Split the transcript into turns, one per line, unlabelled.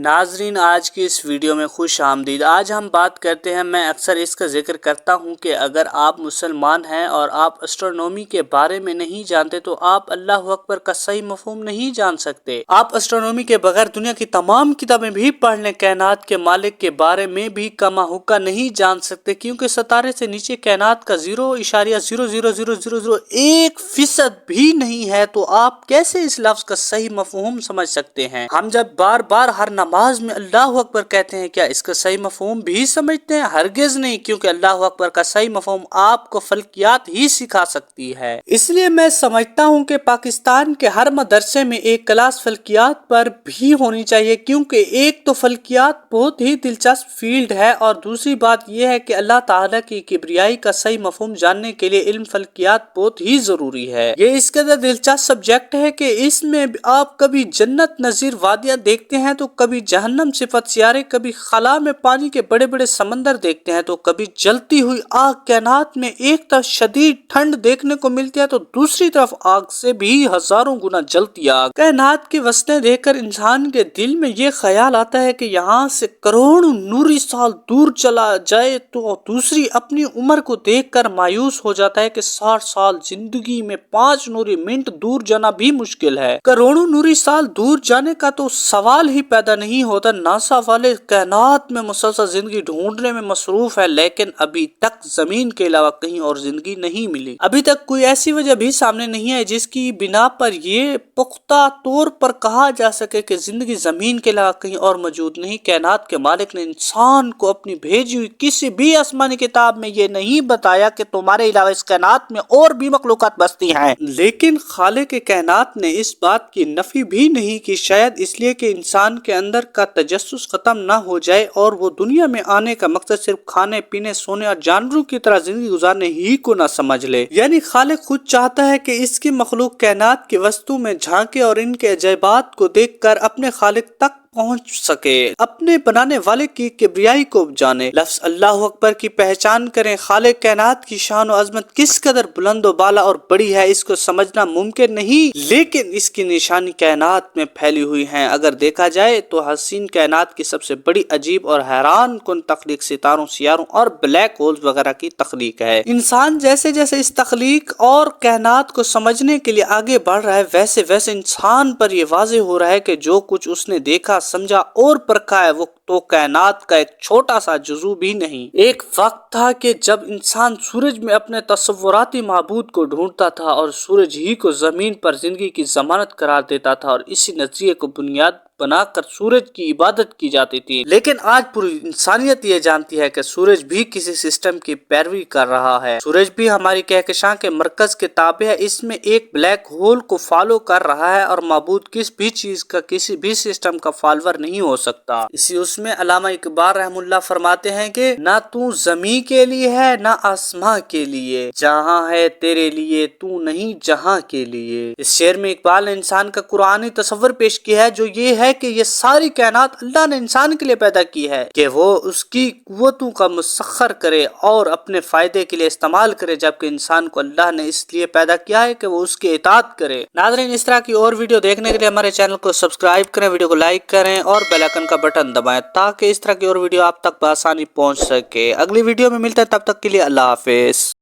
ناظرین، آج کی اس ویڈیو میں خوش آمدید۔ آج ہم بات کرتے ہیں، میں اکثر اس کا ذکر کرتا ہوں کہ اگر آپ مسلمان ہیں اور آپ اسٹرونومی کے بارے میں نہیں جانتے تو آپ اللہ اکبر کا صحیح مفہوم نہیں جان سکتے۔ آپ اسٹرونومی کے بغیر دنیا کی تمام کتابیں بھی پڑھ لیں، کائنات کے مالک کے بارے میں بھی کما حقہ نہیں جان سکتے، کیونکہ ستارے سے نیچے کائنات کا 0.00001% بھی نہیں ہے، تو آپ کیسے اس لفظ کا صحیح مفہوم سمجھ سکتے ہیں؟ ہم جب بار بار ہر نماز میں اللہ اکبر کہتے ہیں، کیا اس کا صحیح مفہوم بھی سمجھتے ہیں؟ ہرگز نہیں، کیونکہ اللہ اکبر کا صحیح مفہوم آپ کو فلکیات ہی سکھا سکتی ہے۔ اس لیے میں سمجھتا ہوں کہ پاکستان کے ہر مدرسے میں ایک کلاس فلکیات پر بھی ہونی چاہیے، کیونکہ ایک تو فلکیات بہت ہی دلچسپ فیلڈ ہے، اور دوسری بات یہ ہے کہ اللہ تعالیٰ کی کبریائی کا صحیح مفہوم جاننے کے لیے علم فلکیات بہت ہی ضروری ہے۔ یہ اس قدر دلچسپ سبجیکٹ ہے کہ اس میں آپ کبھی جنت نظیر وادیاں دیکھتے ہیں تو کبھی جہنم صفت سیارے، کبھی خلا میں پانی کے بڑے بڑے سمندر دیکھتے ہیں تو کبھی جلتی ہوئی آگ، کائنات میں ایک طرف شدید ٹھنڈ دیکھنے کو ملتی ہے تو دوسری طرف آگ سے بھی ہزاروں گنا جلتی آگ۔ کائنات کی وسطیں دیکھ کر انسان کے دل میں یہ خیال آتا ہے کہ یہاں سے کروڑوں نوری سال دور چلا جائے، تو دوسری اپنی عمر کو دیکھ کر مایوس ہو جاتا ہے کہ 60 سال زندگی میں 5 نوری منٹ دور جانا بھی مشکل ہے۔ کروڑوں نوری سال دور جانے کا تو سوال ہی پیدا نہیں ہوتا۔ ناسا والے کائنات میں مسلسل زندگی ڈھونڈنے میں مصروف ہے، لیکن ابھی تک زمین کے علاوہ کہیں اور زندگی نہیں ملی۔ ابھی تک کوئی ایسی وجہ بھی سامنے نہیں ہے جس کی بنا پر یہ پختہ طور پر کہا جا سکے کہ زندگی زمین کے علاوہ کہیں اور موجود نہیں۔ کائنات کے مالک نے انسان کو اپنی بھیجی ہوئی کسی بھی آسمانی کتاب میں یہ نہیں بتایا کہ تمہارے علاوہ اس کائنات میں اور بھی مخلوقات بستی ہیں، لیکن خالق کائنات نے اس بات کی نفی بھی نہیں کی، شاید اس لیے کہ انسان کے اندر کا تجسس ختم نہ ہو جائے اور وہ دنیا میں آنے کا مقصد صرف کھانے پینے، سونے اور جانوروں کی طرح زندگی گزارنے ہی کو نہ سمجھ لے۔ یعنی خالق خود چاہتا ہے کہ اس کی مخلوق کائنات کی وسطوں میں جھانکے اور ان کے عجائبات کو دیکھ کر اپنے خالق تک پہنچ سکے، اپنے بنانے والے کی کبریائی کو جانے، لفظ اللہ اکبر کی پہچان کریں۔ خالق کائنات کی شان و عظمت کس قدر بلند و بالا اور بڑی ہے، اس کو سمجھنا ممکن نہیں، لیکن اس کی نشانی کائنات میں پھیلی ہوئی ہیں۔ اگر دیکھا جائے تو حسین کائنات کی سب سے بڑی عجیب اور حیران کن تخلیق ستاروں، سیاروں اور بلیک ہولز وغیرہ کی تخلیق ہے۔ انسان جیسے جیسے اس تخلیق اور کائنات کو سمجھنے کے لیے آگے بڑھ رہا ہے، ویسے ویسے انسان پر یہ واضح ہو رہا ہے کہ جو کچھ اس نے دیکھا، سمجھا اور پرکھا ہے، وہ تو کائنات کا ایک چھوٹا سا جزو بھی نہیں۔ ایک وقت تھا کہ جب انسان سورج میں اپنے تصوراتی معبود کو ڈھونڈتا تھا اور سورج ہی کو زمین پر زندگی کی ضمانت قرار دیتا تھا، اور اسی نظریے کو بنیاد بنا کر سورج کی عبادت کی جاتی تھی۔ لیکن آج پوری انسانیت یہ جانتی ہے کہ سورج بھی کسی سسٹم کی پیروی کر رہا ہے۔ سورج بھی ہماری کہکشاں کے مرکز کے تابع ہے، اس میں ایک بلیک ہول کو فالو کر رہا ہے، اور معبود کس بھی چیز کا، کسی بھی سسٹم کا فالوور نہیں ہو سکتا۔ اس میں علامہ اقبال رحم اللہ فرماتے ہیں کہ نہ تو زمین کے لیے ہے نہ آسماں کے لیے، جہاں ہے تیرے لیے تو نہیں جہاں کے لیے۔ اس شعر میں اقبال نے انسان کا قرآنی تصور پیش کیا ہے، جو یہ ہے کہ یہ ساری کائنات اللہ نے انسان کے لیے پیدا کی ہے کہ وہ اس کی قوتوں کا مسخر کرے اور اپنے فائدے کے لیے استعمال کرے، جبکہ انسان کو اللہ نے اس لیے پیدا کیا ہے کہ وہ اس کی اطاعت کرے۔ ناظرین، اس طرح کی اور ویڈیو دیکھنے کے لیے ہمارے چینل کو سبسکرائب کریں، ویڈیو کو لائک کریں اور بیل آئیکن کا بٹن دبائیں تاکہ اس طرح کی اور ویڈیو آپ تک بآسانی پہنچ سکے۔ اگلی ویڈیو میں ملتے ہیں، تب تک کے لیے اللہ حافظ۔